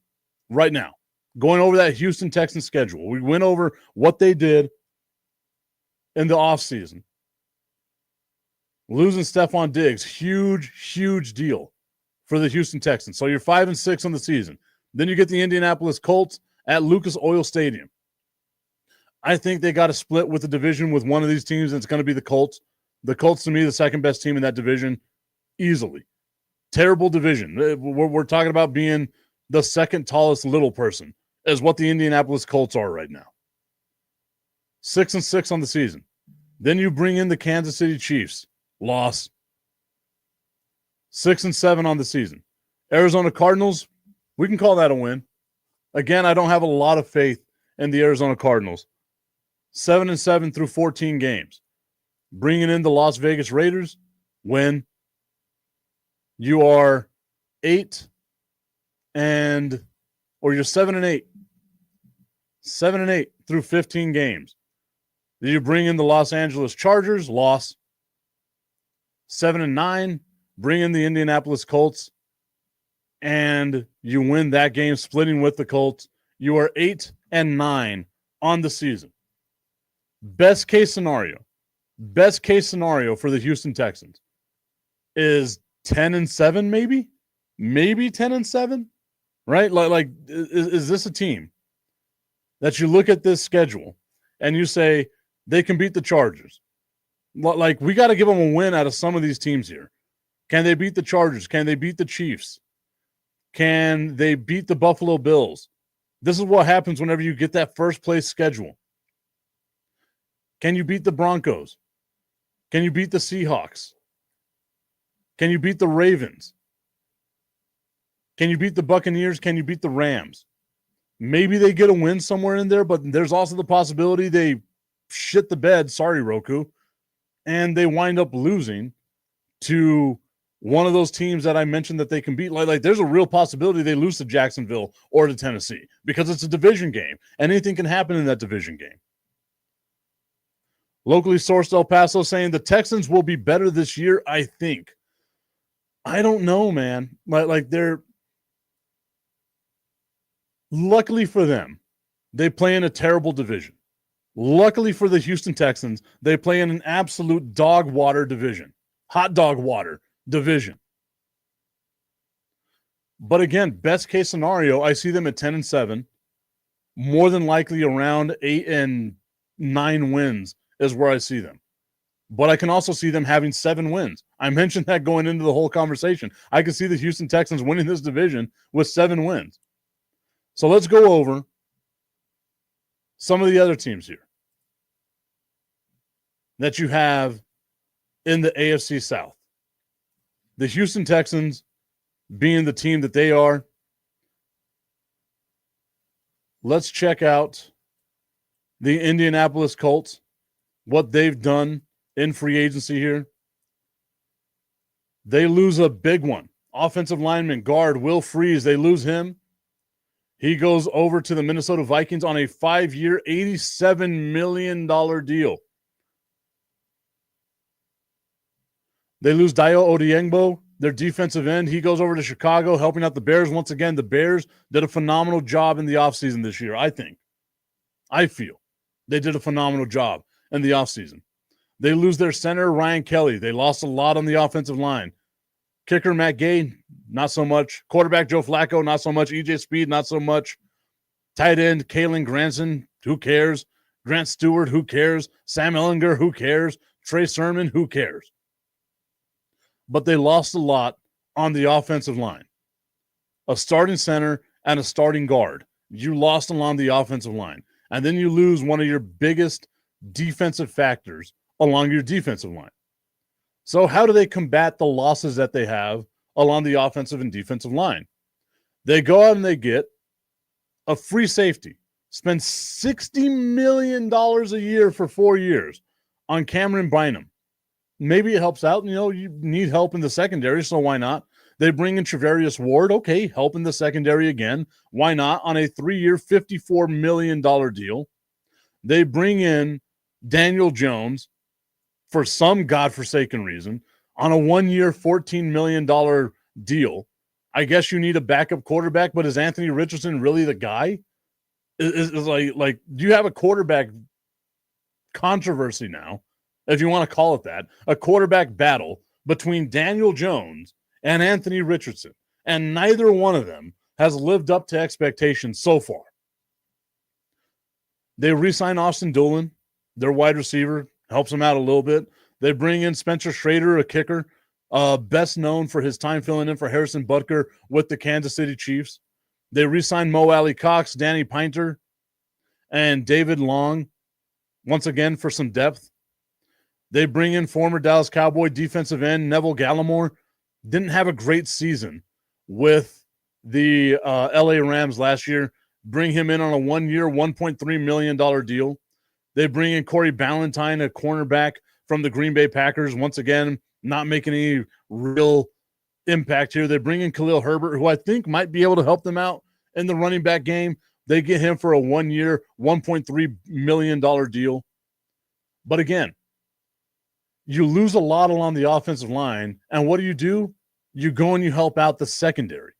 right now. Going over that Houston Texans schedule. We went over what they did in the offseason. Losing Stephon Diggs, huge, huge deal for the Houston Texans. So you're 5-6 on the season. Then you get the Indianapolis Colts at Lucas Oil Stadium. I think they got to split with the division with one of these teams, and it's going to be the Colts. The Colts, to me, the second best team in that division, easily. Terrible division. We're talking about being the second tallest little person, is what the Indianapolis Colts are right now. 6-6 on the season. Then you bring in the Kansas City Chiefs. Loss. 6-7 on the season. Arizona Cardinals, we can call that a win. Again, I don't have a lot of faith in the Arizona Cardinals. 7-7 through 14 games. Bringing in the Las Vegas Raiders, win. You are 8 or you're 7-8. 7-8 through 15 games. Then you bring in the Los Angeles Chargers, loss. 7-9, bring in the Indianapolis Colts, and you win that game, splitting with the Colts. You are 8-9 on the season. Best case scenario for the Houston Texans is 10-7, maybe 10-7, right? Like is this a team that you look at this schedule and you say they can beat the Chargers? Like, we got to give them a win out of some of these teams here. Can they beat the Chargers? Can they beat the Chiefs? Can they beat the Buffalo Bills? This is what happens whenever you get that first place schedule. Can you beat the Broncos? Can you beat the Seahawks? Can you beat the Ravens? Can you beat the Buccaneers? Can you beat the Rams? Maybe they get a win somewhere in there, but there's also the possibility they shit the bed, sorry, Roku, and they wind up losing to one of those teams that I mentioned that they can beat. Like there's a real possibility they lose to Jacksonville or to Tennessee because it's a division game. Anything can happen in that division game. Locally sourced El Paso saying the Texans will be better this year, I think. I don't know, man. Like they're luckily for them, they play in a terrible division. Luckily for the Houston Texans, they play in an absolute dog water division. Hot dog water division. But again, best case scenario, I see them at 10-7. More than likely around 8-9 wins is where I see them. But I can also see them having 7 wins. I mentioned that going into the whole conversation. I can see the Houston Texans winning this division with 7 wins. So let's go over some of the other teams here that you have in the AFC South. The Houston Texans being the team that they are. Let's check out the Indianapolis Colts, what they've done in free agency here. They lose a big one. Offensive lineman, guard Will Freeze, they lose him. He goes over to the Minnesota Vikings on a 5-year, $87 million deal. They lose Dayo Odeyingbo, their defensive end. He goes over to Chicago, helping out the Bears. Once again, the Bears did a phenomenal job in the offseason this year, I think. I feel they did a phenomenal job in the offseason. They lose their center, Ryan Kelly. They lost a lot on the offensive line. Kicker, Matt Gay, not so much. Quarterback, Joe Flacco, not so much. EJ Speed, not so much. Tight end, Kalen Granson, who cares? Grant Stewart, who cares? Sam Ehlinger, who cares? Trey Sermon, who cares? But they lost a lot on the offensive line. A starting center and a starting guard. You lost along the offensive line. And then you lose one of your biggest defensive factors along your defensive line. So how do they combat the losses that they have along the offensive and defensive line? They go out and they get a free safety. Spend $60 million a year for 4 years on Cameron Bynum. Maybe it helps out. You know, you need help in the secondary, so why not? They bring in Trevarius Ward. Okay, help in the secondary again. Why not? On a 3-year, $54 million deal. They bring in Daniel Jones for some godforsaken reason on a 1-year, $14 million deal. I guess you need a backup quarterback, but is Anthony Richardson really the guy? Is like, do you have a quarterback controversy now, if you want to call it that, a quarterback battle between Daniel Jones and Anthony Richardson, and neither one of them has lived up to expectations so far. They re-sign Austin Doolin, their wide receiver, helps them out a little bit. They bring in Spencer Schrader, a kicker, best known for his time filling in for Harrison Butker with the Kansas City Chiefs. They re-sign Mo Alley Cox, Danny Pinter, and David Long, once again for some depth. They bring in former Dallas Cowboy defensive end Neville Gallimore. Didn't have a great season with the LA Rams last year. Bring him in on a 1-year, $1.3 million deal. They bring in Corey Ballantyne, a cornerback from the Green Bay Packers. Once again, not making any real impact here. They bring in Khalil Herbert, who I think might be able to help them out in the running back game. They get him for a 1-year, $1.3 million deal. But again, you lose a lot along the offensive line, and what do? You go and you help out the secondary.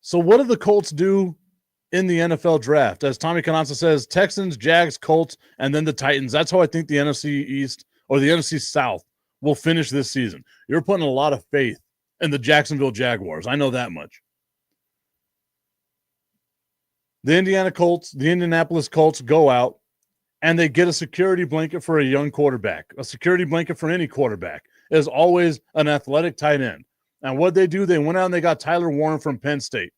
So what do the Colts do in the NFL draft? As Tommy Cananza says, Texans, Jags, Colts, and then the Titans. That's how I think the NFC East or the NFC South will finish this season. You're putting a lot of faith in the Jacksonville Jaguars. I know that much. The Indianapolis Colts go out and they get a security blanket for a young quarterback. A security blanket for any quarterback is always an athletic tight end. And what they do, they went out and they got Tyler Warren from Penn State.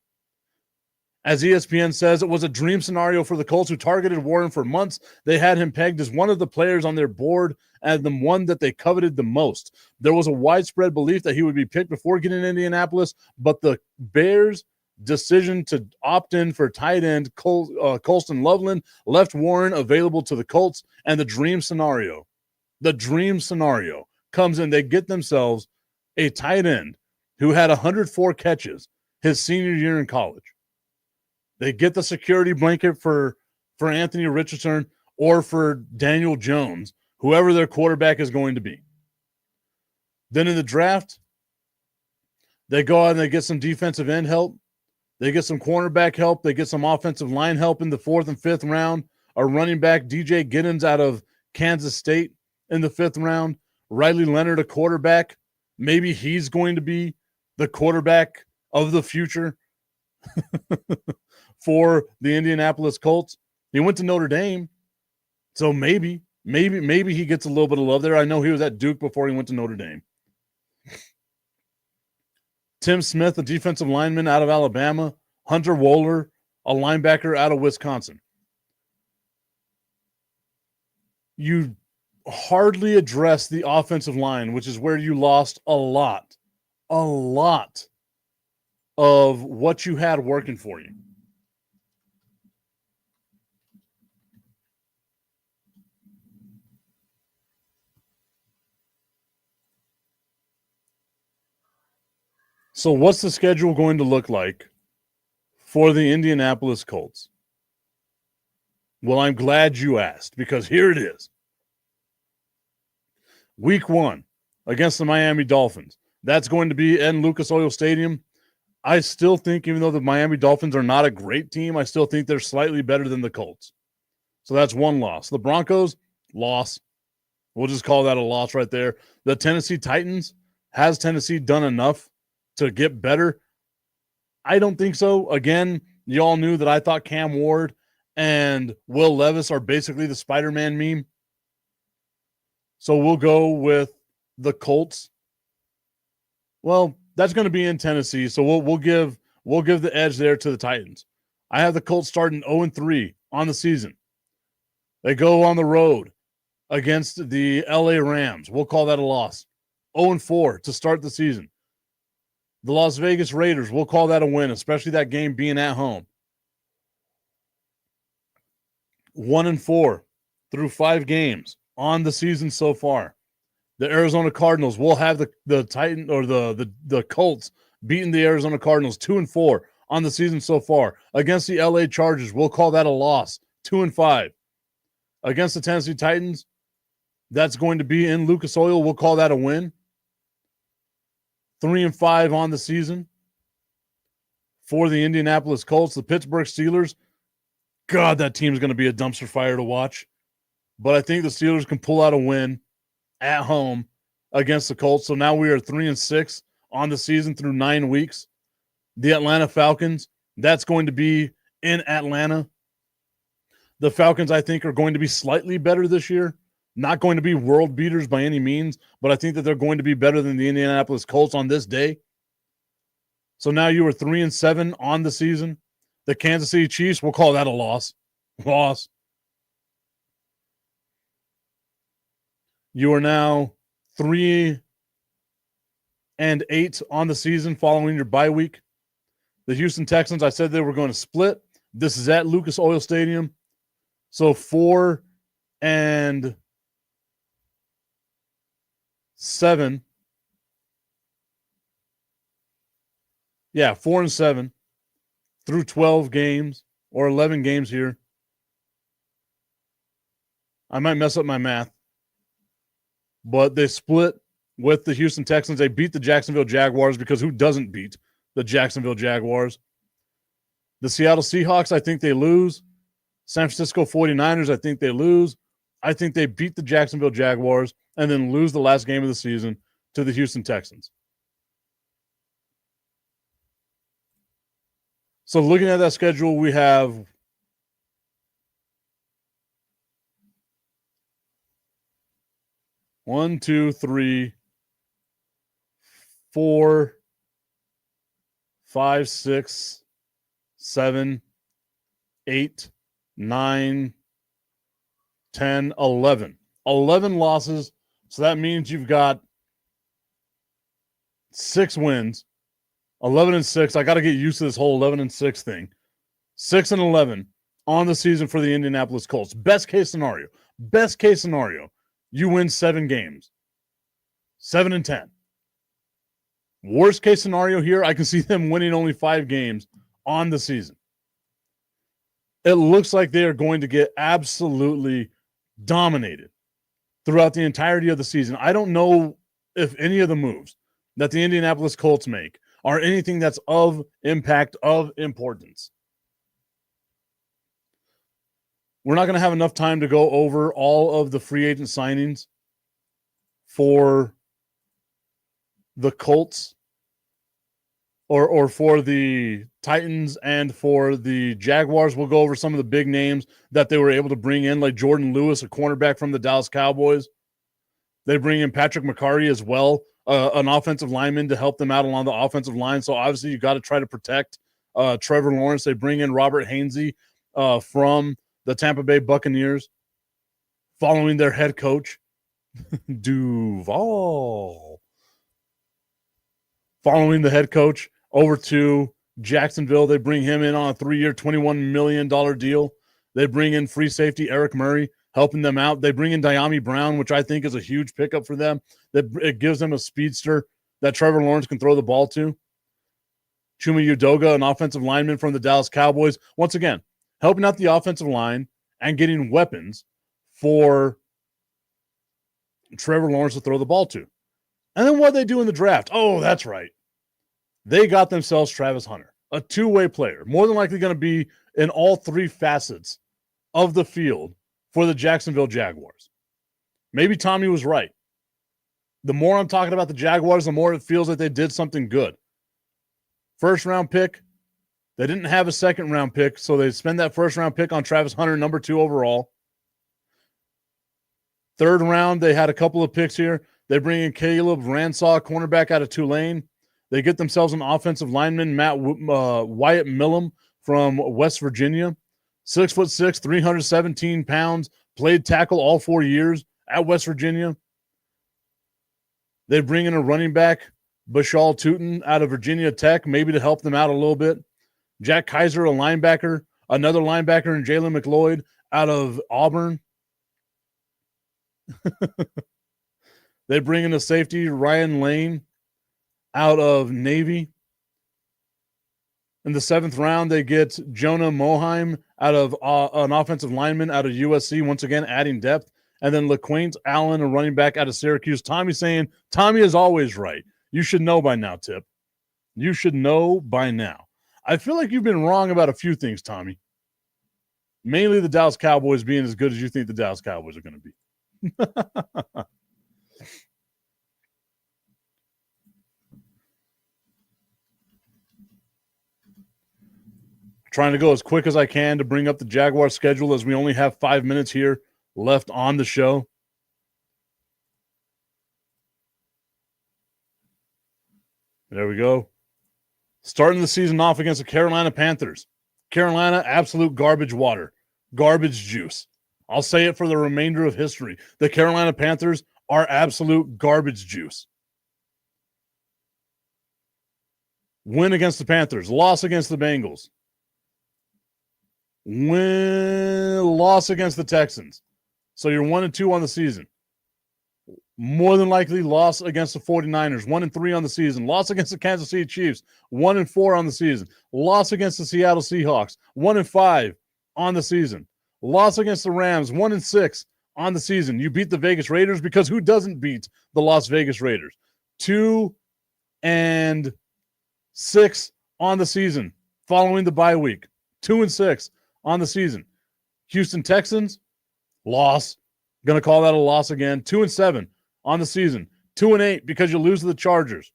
As ESPN says, it was a dream scenario for the Colts, who targeted Warren for months. They had him pegged as one of the players on their board and the one that they coveted the most. There was a widespread belief that he would be picked before getting to Indianapolis, but the Bears' decision to opt in for tight end Colston Loveland left Warren available to the Colts, and the dream scenario comes in. They get themselves a tight end who had 104 catches his senior year in college. They get the security blanket for Anthony Richardson or for Daniel Jones, whoever their quarterback is going to be. Then in the draft, they go out and they get some defensive end help. They get some cornerback help. They get some offensive line help in the 4th and 5th round. A running back, DJ Giddens, out of Kansas State in the 5th round. Riley Leonard, a quarterback. Maybe he's going to be the quarterback of the future for the Indianapolis Colts. He went to Notre Dame, so maybe he gets a little bit of love there. I know he was at Duke before he went to Notre Dame. Tim Smith, a defensive lineman out of Alabama. Hunter Wohler, a linebacker out of Wisconsin. You hardly address the offensive line, which is where you lost a lot of what you had working for you. So what's the schedule going to look like for the Indianapolis Colts? Well, I'm glad you asked, because here it is. Week 1 against the Miami Dolphins. That's going to be in Lucas Oil Stadium. I still think, even though the Miami Dolphins are not a great team, I still think they're slightly better than the Colts. So that's one loss. The Broncos, loss. We'll just call that a loss right there. The Tennessee Titans, has Tennessee done enough to get better? I don't think so. Again, you all knew that I thought Cam Ward and Will Levis are basically the Spider-Man meme. So we'll go with the Colts. Well, that's going to be in Tennessee, so we'll give the edge there to the Titans. I have the Colts starting 0-3 on the season. They go on the road against the LA Rams. We'll call that a loss. 0-4 to start the season. The Las Vegas Raiders, we'll call that a win, especially that game being at home. 1-4 through 5 games on the season so far. The Arizona Cardinals, we'll have the Titan or the Colts beating the Arizona Cardinals 2-4 on the season so far. Against the LA Chargers, we'll call that a loss. 2-5. Against the Tennessee Titans, that's going to be in Lucas Oil. We'll call that a win. 3-5 on the season for the Indianapolis Colts. The Pittsburgh Steelers, God, that team's going to be a dumpster fire to watch. But I think the Steelers can pull out a win at home against the Colts. So now we are 3-6 on the season through 9 weeks. The Atlanta Falcons, that's going to be in Atlanta. The Falcons, I think, are going to be slightly better this year. Not going to be world beaters by any means, but I think that they're going to be better than the Indianapolis Colts on this day. So now you are 3-7 on the season. The Kansas City Chiefs, we'll call that a loss. Loss. You are now 3-8 on the season following your bye week. The Houston Texans, I said they were going to split. This is at Lucas Oil Stadium. So 4-7. Yeah, 4-7 through 12 games or 11 games here. I might mess up my math. But they split with the Houston Texans. They beat the Jacksonville Jaguars because who doesn't beat the Jacksonville Jaguars? The Seattle Seahawks, I think they lose. San Francisco 49ers, I think they lose. I think they beat the Jacksonville Jaguars and then lose the last game of the season to the Houston Texans. So looking at that schedule, we have one, two, three, 4, 5, 6, 7, 8, 9, 10, 11. 11 losses. So that means you've got 6 wins. 11-6. I got to get used to this whole 11-6 thing. 6-11 on the season for the Indianapolis Colts. Best case scenario. Best case scenario. You win 7 games. 7-10. Worst case scenario here, I can see them winning only 5 games on the season. It looks like they are going to get absolutely dominated throughout the entirety of the season. I don't know if any of the moves that the Indianapolis Colts make are anything that's of impact, of importance. We're not going to have enough time to go over all of the free agent signings for the Colts or for the Titans and for the Jaguars. We'll go over some of the big names that they were able to bring in, like Jordan Lewis, a cornerback from the Dallas Cowboys. They bring in Patrick McCarty as well, an offensive lineman to help them out along the offensive line. So obviously you got to try to protect Trevor Lawrence. They bring in Robert Hainsey from the Tampa Bay Buccaneers, following their head coach, Duval. Following the head coach over to Jacksonville, they bring him in on a 3-year, $21 million deal. They bring in free safety Eric Murray, helping them out. They bring in Diami Brown, which I think is a huge pickup for them. It gives them a speedster that Trevor Lawrence can throw the ball to. Chuma Udoga, an offensive lineman from the Dallas Cowboys. Once again, helping out the offensive line and getting weapons for Trevor Lawrence to throw the ball to. And then what they do in the draft? Oh, that's right. They got themselves Travis Hunter, a two-way player, more than likely going to be in all 3 facets of the field for the Jacksonville Jaguars. Maybe Tommy was right. The more I'm talking about the Jaguars, the more it feels like they did something good. First-round pick. They didn't have a second-round pick, so they spend that first-round pick on Travis Hunter, number 2 overall. Third round, they had a couple of picks here. They bring in Caleb Ransaw, cornerback out of Tulane. They get themselves an offensive lineman, Wyatt Millum from West Virginia. 6'6", 317 pounds, played tackle all 4 years at West Virginia. They bring in a running back, Bashal Tootin out of Virginia Tech, maybe to help them out a little bit. Jack Kaiser, a linebacker, another linebacker in Jalen McLeod out of Auburn. They bring in a safety, Ryan Lane, out of Navy. In the 7th round, they get Jonah Moheim out of an offensive lineman out of USC, once again adding depth. And then LaQuaint Allen, a running back out of Syracuse. Tommy saying, Tommy is always right. You should know by now, Tip. You should know by now. I feel like you've been wrong about a few things, Tommy. Mainly the Dallas Cowboys being as good as you think the Dallas Cowboys are going to be. Trying to go as quick as I can to bring up the Jaguars schedule as we only have 5 minutes here left on the show. There we go. Starting the season off against the Carolina Panthers. Carolina, absolute garbage water. Garbage juice. I'll say it for the remainder of history. The Carolina Panthers are absolute garbage juice. Win against the Panthers. Loss against the Bengals. Loss against the Texans. So you're 1-2 on the season. More than likely loss against the 49ers, 1-3 on the season. Loss against the Kansas City Chiefs, 1-4 on the season. Loss against the Seattle Seahawks, 1-5 on the season. Loss against the Rams, 1-6 on the season. You beat the Vegas Raiders because who doesn't beat the Las Vegas Raiders? 2-6 on the season following the bye week. 2-6 on the season. Houston Texans, loss. Going to call that a loss again. 2-7 on the season. 2-8 because you lose to the Chargers.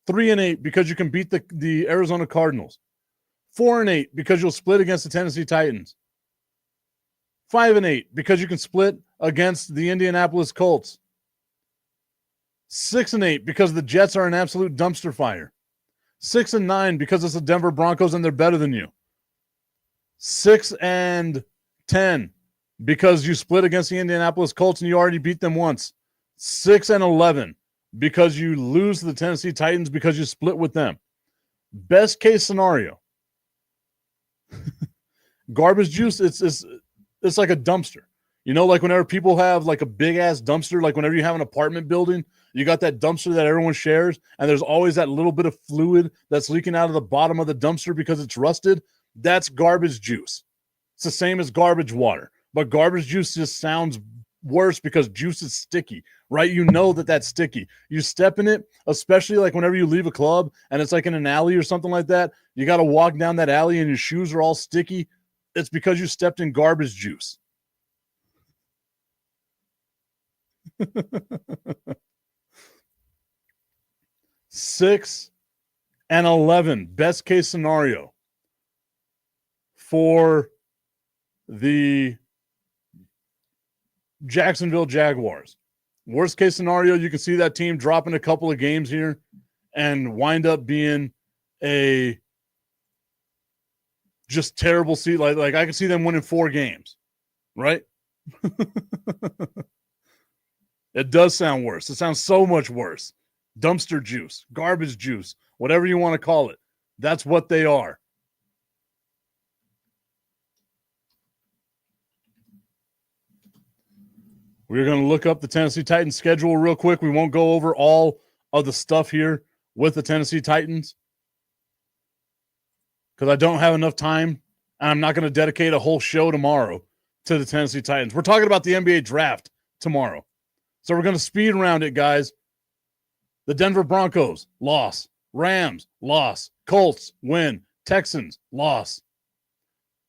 3-8 because you can beat the Arizona Cardinals. 4-8 because you'll split against the Tennessee Titans. 5-8 because you can split against the Indianapolis Colts. 6-8 because the Jets are an absolute dumpster fire. 6-9 because it's the Denver Broncos and they're better than you. 6-10 because you split against the Indianapolis Colts and you already beat them once. 6-11 because you lose to the Tennessee Titans because you split with them. Best case scenario. Garbage juice, it's like a dumpster. You know, like whenever people have like a big-ass dumpster, like whenever you have an apartment building, you got that dumpster that everyone shares, and there's always that little bit of fluid that's leaking out of the bottom of the dumpster because it's rusted. That's garbage juice. It's the same as garbage water, but garbage juice just sounds worse because juice is sticky, right? You know that that's sticky. You step in it, especially like whenever you leave a club and it's like in an alley or something like that, you got to walk down that alley and your shoes are all sticky. It's because you stepped in garbage juice. Six and 11, best case scenario for the Jacksonville Jaguars. Worst case scenario, you can see that team dropping a couple of games here and wind up being a just terrible season. Like I can see them winning 4 games, right? It does sound worse. It sounds so much worse. Dumpster juice, garbage juice, whatever you want to call it. That's what they are. We're going to look up the Tennessee Titans schedule real quick. We won't go over all of the stuff here with the Tennessee Titans because I don't have enough time, and I'm not going to dedicate a whole show tomorrow to the Tennessee Titans. We're talking about the NBA draft tomorrow. So we're going to speed around it, guys. The Denver Broncos, loss. Rams, loss. Colts, win. Texans, loss.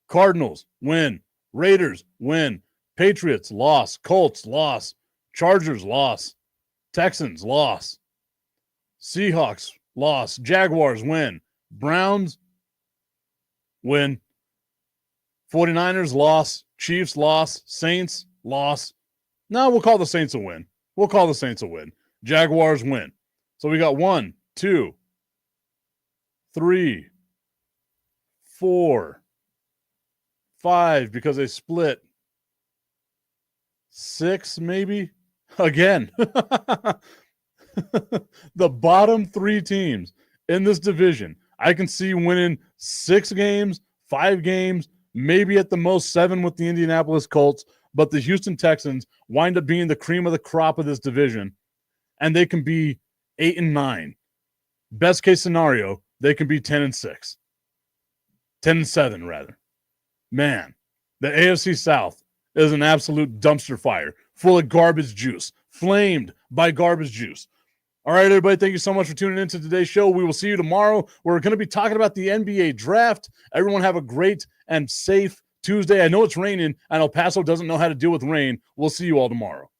Cardinals, win. Raiders, win. Patriots, loss. Colts, loss. Chargers, loss. Texans, loss. Seahawks, loss. Jaguars, win. Browns, win. 49ers, loss. Chiefs, loss. Saints, loss. No, we'll call the Saints a win. We'll call the Saints a win. Jaguars, win. So we got 1, 2, 3, 4, 5 because they split. 6 maybe? Again. The bottom 3 teams in this division, I can see winning 6 games, 5 games, maybe at the most 7 with the Indianapolis Colts, but the Houston Texans wind up being the cream of the crop of this division, and they can be 8-9. Best case scenario, they can be 10-6. 10-7, rather. Man, the AFC South is an absolute dumpster fire, full of garbage juice, flamed by garbage juice. All right, everybody, thank you so much for tuning into today's show. We will see you tomorrow. We're going to be talking about the NBA draft. Everyone have a great and safe Tuesday. I know it's raining, and El Paso doesn't know how to deal with rain. We'll see you all tomorrow.